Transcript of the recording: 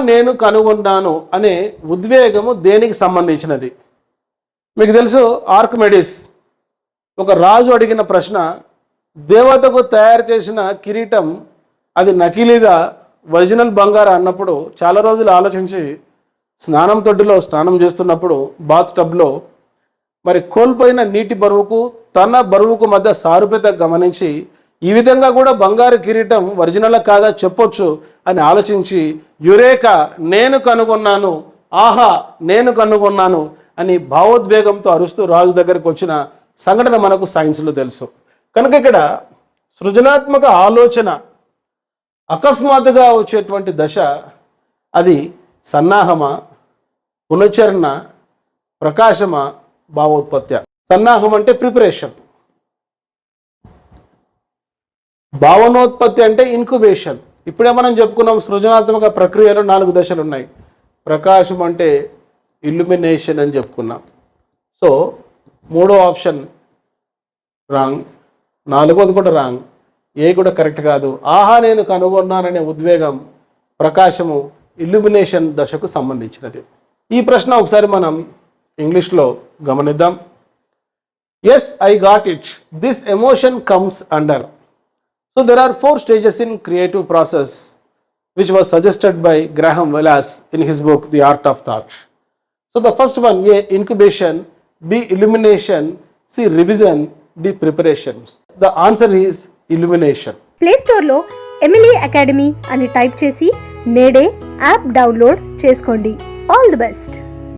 నేను కనుగొన్నాను అనే ఉద్వేగము దేనికి సంబంధించినది? మీకు తెలుసు, ఆర్కిమెడిస్ ఒక రాజు అడిగిన ప్రశ్న, దేవతకు తయారు చేసిన కిరీటం అది నకిలీగా ఒరిజినల్ బంగారు అన్నప్పుడు చాలా రోజులు ఆలోచించి స్నానం తొడ్డిలో స్నానం చేస్తున్నప్పుడు బాత్ టబ్లో మరి కోల్పోయిన నీటి బరువుకు తన బరువుకు మధ్య సారూప్యత గమనించి ఈ విధంగా కూడా బంగారు కిరీటం ఒరిజినల్ కాదా చెప్పొచ్చు అని ఆలోచించి యురేకా, నేను కనుగొన్నాను, ఆహా నేను కనుగొన్నాను అని భావోద్వేగంతో అరుస్తూ రాజు దగ్గరికి వచ్చిన సంఘటన మనకు సైన్స్లో తెలుసు. కనుక ఇక్కడ సృజనాత్మక ఆలోచన అకస్మాత్తుగా వచ్చేటువంటి దశ, అది సన్నాహమా, పునశ్చరణ, ప్రకాశమా, భావోత్పత్తి. సన్నాహం అంటే ప్రిపరేషన్, భావనోత్పత్తి అంటే ఇన్క్యుబేషన్. ఇప్పుడే మనం చెప్పుకున్నాం సృజనాత్మక ప్రక్రియలో 4 దశలు ఉన్నాయి. ప్రకాశం అంటే ఇల్యూమినేషన్ అని చెప్పుకున్నాం. సో 3వ ఆప్షన్ రాంగ్, 4వది కూడా రాంగ్, ఏ కూడా కరెక్ట్ కాదు. ఆహా నేను కనుగొన్నాననే ఉద్వేగం ప్రకాశము ఇల్యూమినేషన్ దశకు సంబంధించినది. ఈ ప్రశ్న ఒకసారి మనం ఇంగ్లీష్లో గమనిద్దాం. Yes, I got it. This emotion comes under. So there are 4 stages in creative process which was suggested by Graham Wells in his book The Art of Thought. So the first one, A, incubation, B, illumination, C, revision, D, preparation. The answer is illumination. Play స్టోర్లో Emily academy అని type చేసి నేడే app download చేసుకోండి. All the best.